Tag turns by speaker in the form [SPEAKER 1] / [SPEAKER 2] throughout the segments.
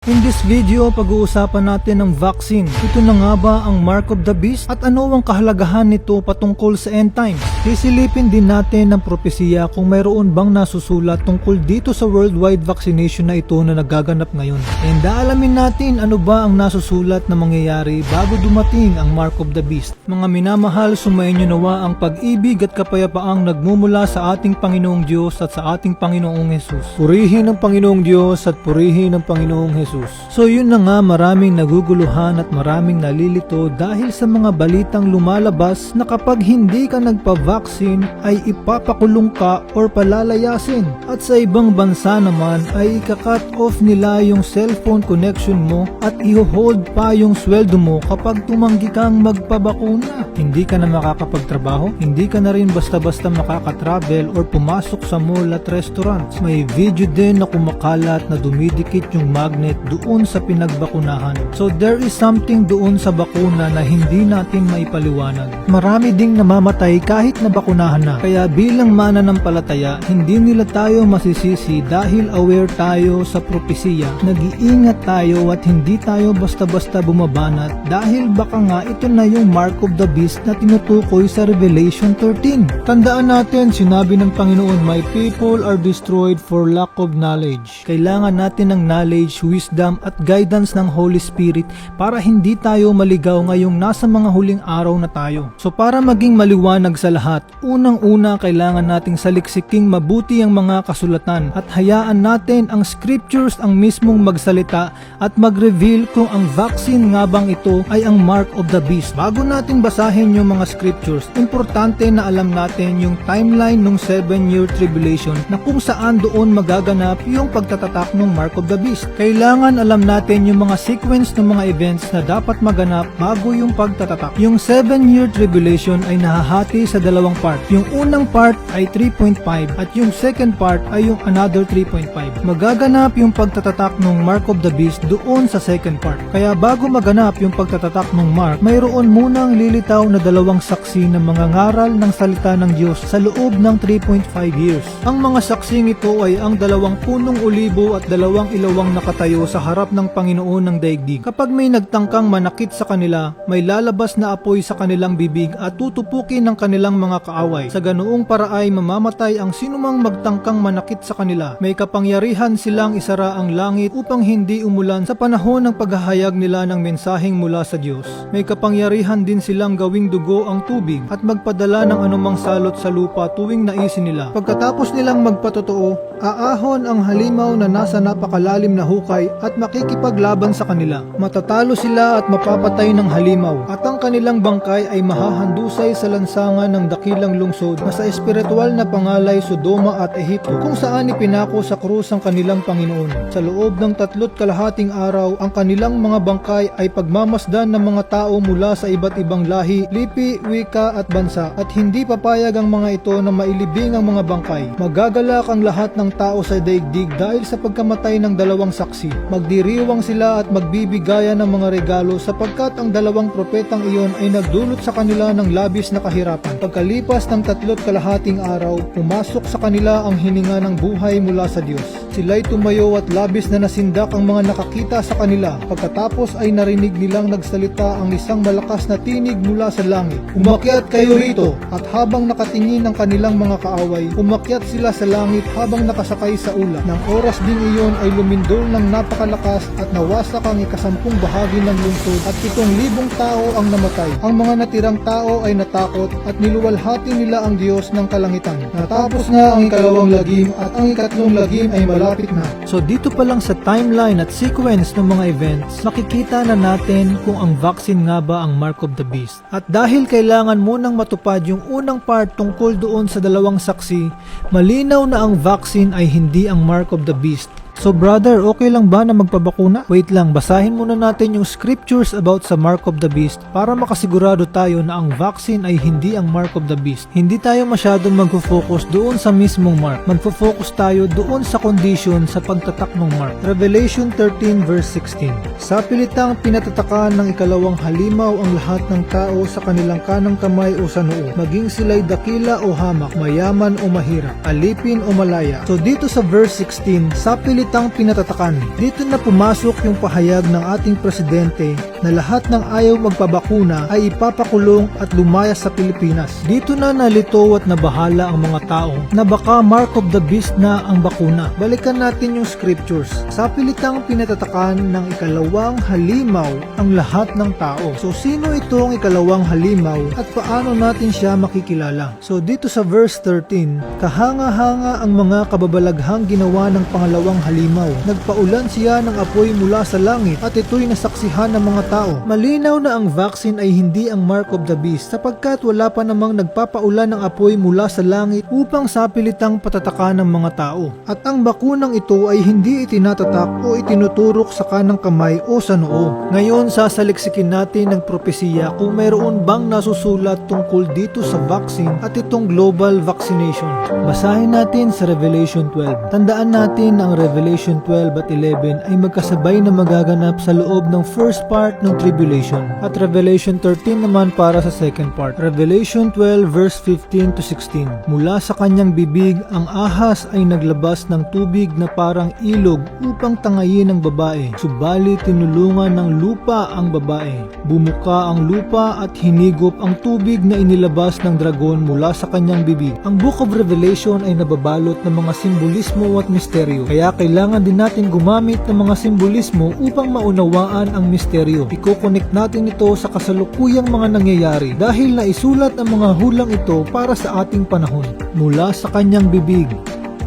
[SPEAKER 1] In this video, pag-uusapan natin ang vaccine. Ito na nga ba ang Mark of the Beast? At ano ang kahalagahan nito patungkol sa end times? Sisilipin din natin ang propesiya kung mayroon bang nasusulat tungkol dito sa worldwide vaccination na ito na nagaganap ngayon. And alamin natin ano ba ang nasusulat na mangyayari bago dumating ang Mark of the Beast. Mga minamahal, sumayin niyo nawa ang pag-ibig at kapayapaang nagmumula sa ating Panginoong Diyos at sa ating Panginoong Jesus. Purihin ang Panginoong Diyos at purihin ang Panginoong Jesus. So yun na nga, maraming naguguluhan at maraming nalilito dahil sa mga balitang lumalabas na kapag hindi ka nagpa-vaccine ay ipapakulong ka or palalayasin. At sa ibang bansa naman ay ika-cut off nila yung cellphone connection mo at i-hold pa yung sweldo mo kapag tumanggi kang magpabakuna. Hindi ka na makakapagtrabaho, hindi ka na rin basta-basta makakatravel or pumasok sa mall at restaurants. May video din na kumakalat na dumidikit yung magnet doon sa pinagbakunahan. So there is something doon sa bakuna na hindi natin maipaliwanag. Marami ding namamatay kahit na bakunahan na. Kaya bilang mananampalataya, hindi nila tayo masisisi dahil aware tayo sa propesiya. Nag-iingat tayo at hindi tayo basta-basta bumabanat dahil baka nga ito na yung Mark of the Beast na tinutukoy sa Revelation 13. Tandaan natin, sinabi ng Panginoon, "My people are destroyed for lack of knowledge." Kailangan natin ng knowledge, wisdom at guidance ng Holy Spirit para hindi tayo maligaw ngayong nasa mga huling araw na tayo. So para maging maliwanag sa lahat, unang-una kailangan nating saliksiking mabuti ang mga kasulatan at hayaan natin ang scriptures ang mismong magsalita at mag-reveal kung ang vaccine nga bang ito ay ang Mark of the Beast. Bago natin basahin yung mga scriptures, importante na alam natin yung timeline ng 7-year tribulation na kung saan doon magaganap yung pagtatatak ng Mark of the Beast. Kailangan alam natin yung mga sequence ng mga events na dapat maganap bago yung pagtatatak. Yung 7-year tribulation ay nahahati sa dalawang part. Yung unang part ay 3.5 at yung second part ay yung another 3.5. Magaganap yung pagtatatak ng Mark of the Beast doon sa second part. Kaya bago maganap yung pagtatatak ng Mark, mayroon munang lilitaw na dalawang saksi ng mga ngaral ng salita ng Diyos sa loob ng 3.5 years. Ang mga saksing ito ay ang dalawang punong olibo at dalawang ilawang nakatayo sa harap ng Panginoon ng daigdig. Kapag may nagtangkang manakit sa kanila, may lalabas na apoy sa kanilang bibig at tutupukin ng kanilang mga kaaway. Sa ganoong paraay mamamatay ang sinumang magtangkang manakit sa kanila. May kapangyarihan silang isara ang langit upang hindi umulan sa panahon ng paghahayag nila ng mensaheng mula sa Diyos. May kapangyarihan din silang gawing dugo ang tubig at magpadala ng anumang salot sa lupa tuwing naisin nila. Pagkatapos nilang magpatotoo, aahon ang halimaw na nasa napakalalim na hukay at makikipaglaban sa kanila. Matatalo sila at mapapatay ng halimaw at ang kanilang bangkay ay mahahandusay sa lansangan ng dakilang lungsod na sa espiritual na pangalay Sodoma at Ehipto kung saan ipinako sa krus ang kanilang Panginoon. Sa loob ng 3.5 araw, ang kanilang mga bangkay ay pagmamasdan ng mga tao mula sa iba't ibang lahi, lipi, wika at bansa at hindi papayag ang mga ito na mailibing ang mga bangkay. Magagalak ang lahat ng tao sa daigdig dahil sa pagkamatay ng dalawang saksi. Magdiriwang sila at magbibigayan ng mga regalo sapagkat ang dalawang propetang iyon ay nagdulot sa kanila ng labis na kahirapan. Pagkalipas ng 3.5 araw, pumasok sa kanila ang hininga ng buhay mula sa Diyos. Sila'y tumayo at labis na nasindak ang mga nakakita sa kanila. Pagkatapos ay narinig nilang nagsalita ang isang malakas na tinig mula sa langit. "Umakyat kayo rito!" At habang nakatingin ang kanilang mga kaaway, umakyat sila sa langit habang nakasakay sa ula. Nang oras din iyon ay lumindol ng napakalakas at nawasak ang 10 bahagi ng lungsod at 7,000 tao ang namatay. Ang mga natirang tao ay natakot at niluwalhati nila ang Diyos ng kalangitan. Natapos na ang ikalawang lagim at ang ikatlong lagim ay malapit na. So dito pa lang sa timeline at sequence ng mga events, makikita na natin kung ang vaccine nga ba ang Mark of the Beast. At dahil kailangan munang matupad yung unang part tungkol doon sa dalawang saksi, malinaw na ang vaccine ay hindi ang Mark of the Beast. So brother, okay lang ba na magpabakuna? Wait lang, basahin muna natin yung scriptures about sa Mark of the Beast para makasigurado tayo na ang vaccine ay hindi ang Mark of the Beast. Hindi tayo masyadong magfo-focus doon sa mismong Mark. Magfo-focus tayo doon sa condition sa pagtatak ng Mark. Revelation 13 verse 16. Sa pilitang pinatatakan ng ikalawang halimaw ang lahat ng tao sa kanilang kanang kamay o sa noo, maging sila'y dakila o hamak, mayaman o mahirap, alipin o malaya. So dito sa verse 16, sa pilitang pilitang pinatatakan. Dito na pumasok yung pahayag ng ating presidente na lahat ng ayaw magpabakuna ay ipapakulong at lumayas sa Pilipinas. Dito na nalito at nabahala ang mga tao na baka mark of the beast na ang bakuna. Balikan natin yung scriptures. Sa pilitang pinatatakan ng ikalawang halimaw ang lahat ng tao. So sino itong ikalawang halimaw at paano natin siya makikilala? So dito sa verse 13, kahanga-hanga ang mga kababalaghang ginawa ng pangalawang halimaw. Nagpaulan siya ng apoy mula sa langit at ito'y nasaksihan ng mga tao. Malinaw na ang vaccine ay hindi ang mark of the beast sapagkat wala pa namang nagpapaulan ng apoy mula sa langit upang sapilitang patatakan ng mga tao. At ang bakunang ito ay hindi itinatatak o itinuturok sa kanang kamay o sa noo. Ngayon sasaliksikin natin ang propesiya kung mayroon bang nasusulat tungkol dito sa vaccine at itong global vaccination. Basahin natin sa Revelation 12. Tandaan natin na ang Revelation 12 at 11 ay magkasabay na magaganap sa loob ng first part ng tribulation at Revelation 13 naman para sa second part. Revelation 12 verse 15 to 16. Mula sa kanyang bibig ang ahas ay naglabas ng tubig na parang ilog upang tangayin ang babae. Subalit tinulungan ng lupa ang babae. Bumuka ang lupa at hinigop ang tubig na inilabas ng dragon mula sa kanyang bibig. Ang Book of Revelation ay nababalot ng mga simbolismo at misteryo. Kaya kailangan din natin gumamit ng mga simbolismo upang maunawaan ang misteryo. Iko-connect natin ito sa kasalukuyang mga nangyayari dahil naisulat ang mga hulang ito para sa ating panahon. Mula sa kanyang bibig,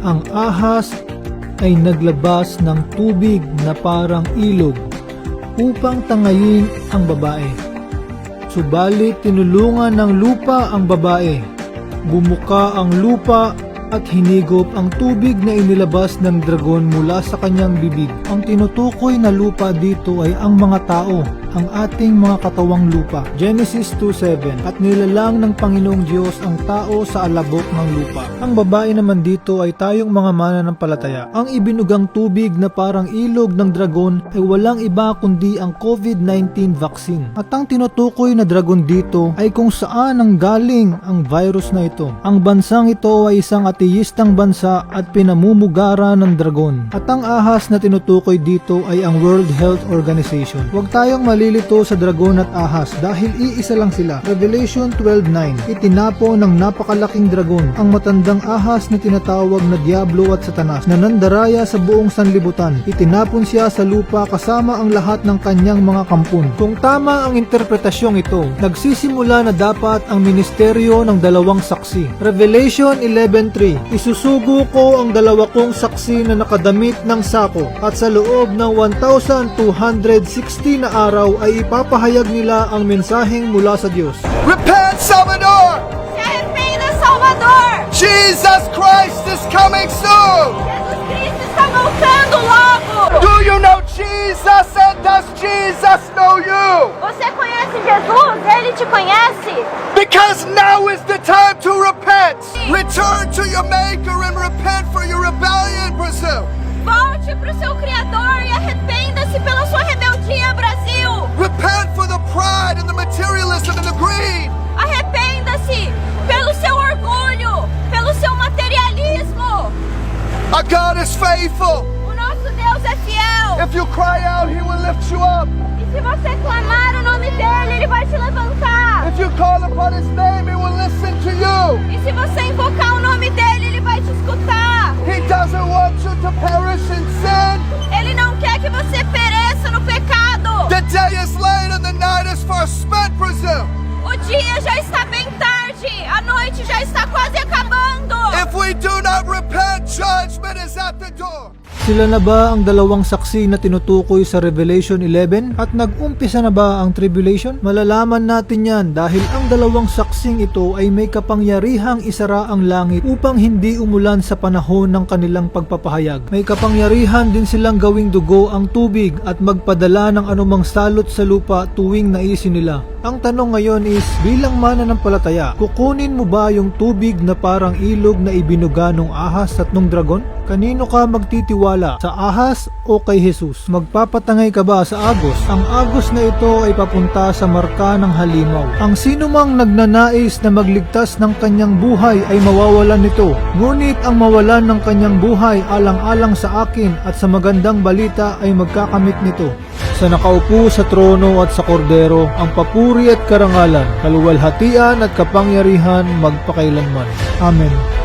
[SPEAKER 1] ang ahas ay naglabas ng tubig na parang ilog upang tangayin ang babae. Subalit tinulungan ng lupa ang babae. Bumuka ang lupa at hinigop ang tubig na inilabas ng dragon mula sa kanyang bibig. Ang tinutukoy na lupa dito ay ang mga tao, ang ating mga katawang lupa. Genesis 2:7. At nilalang ng Panginoong Diyos ang tao sa alabok ng lupa. Ang babae naman dito ay tayong mga mananampalataya. Ang ibinugang tubig na parang ilog ng dragon ay walang iba kundi ang COVID-19 vaccine. At ang tinutukoy na dragon dito ay kung saan ang galing ang virus na ito. Ang bansang ito ay isang ateistang bansa at pinamumugara ng dragon. At ang ahas na tinutukoy dito ay ang World Health Organization. Huwag tayong malilito sa dragon at ahas dahil iisa lang sila. Revelation 12:9. Itinapo ng napakalaking dragon ang matandang ahas na tinatawag na Diablo at Satanas na nandaraya sa buong sanlibutan. Itinapon siya sa lupa kasama ang lahat ng kanyang mga kampon. Kung tama ang interpretasyong ito, nagsisimula na dapat ang ministeryo ng dalawang saksi. Revelation 11:3. Isusugo ko ang dalawa kong saksi na nakadamit ng sako at sa loob ng 1,260 na araw ay ipapahayag nila ang mensaheng mula sa Diyos.
[SPEAKER 2] Repent, Salvador!
[SPEAKER 3] Se arrependa, Salvador!
[SPEAKER 2] Jesus Christ is coming soon!
[SPEAKER 3] Jesus Cristo está voltando logo!
[SPEAKER 2] Do you know Jesus and does Jesus know you?
[SPEAKER 3] Você conhece Jesus? Ele te conhece?
[SPEAKER 2] Because now is the time to repent. Return to your Maker and repent for your rebellion, Brazil.
[SPEAKER 3] Volte para o seu Criador e arrependa-se pela sua rebeldia, Brasil!
[SPEAKER 2] Repent for the pride and the materialism and the greed.
[SPEAKER 3] Arrependa-se pelo seu orgulho, pelo seu materialismo!
[SPEAKER 2] Our God is faithful.
[SPEAKER 3] O nosso Deus é fiel!
[SPEAKER 2] If you cry out, He will lift you up.
[SPEAKER 3] E se você clamar o nome dele, ele vai te levantar!
[SPEAKER 2] If you call upon His name, He will listen to you.
[SPEAKER 3] E se você invocar o nome dele, ele vai te escutar!
[SPEAKER 2] He doesn't want you to perish in sin.
[SPEAKER 3] Ele não quer que você pereça no pecado!
[SPEAKER 2] The day is late and the night is far spent, Brazil.
[SPEAKER 3] O dia já está bem tarde, a noite já está quase acabando!
[SPEAKER 2] If we do not repent, judgment is at the door.
[SPEAKER 1] Sila na ba ang dalawang saksi na tinutukoy sa Revelation 11? At nag-umpisa na ba ang tribulation? Malalaman natin yan dahil ang dalawang saksing ito ay may kapangyarihang isara ang langit upang hindi umulan sa panahon ng kanilang pagpapahayag. May kapangyarihan din silang gawing dugo ang tubig at magpadala ng anumang salot sa lupa tuwing naisin nila. Ang tanong ngayon is, bilang mananampalataya, kukunin mo ba yung tubig na parang ilog na ibinuga ng ahas at nung dragon? Kanino ka magtitiwala? Sa ahas o kay Jesus? Magpapatangay ka ba sa agos? Ang agos na ito ay papunta sa marka ng halimaw. Ang sinumang nagnanais na magligtas ng kanyang buhay ay mawawalan nito. Ngunit ang mawalan ng kanyang buhay alang-alang sa akin at sa magandang balita ay magkakamit nito. Sa nakaupo sa trono at sa kordero, ang papuri at karangalan, kaluwalhatian at kapangyarihan magpakailanman. Amen.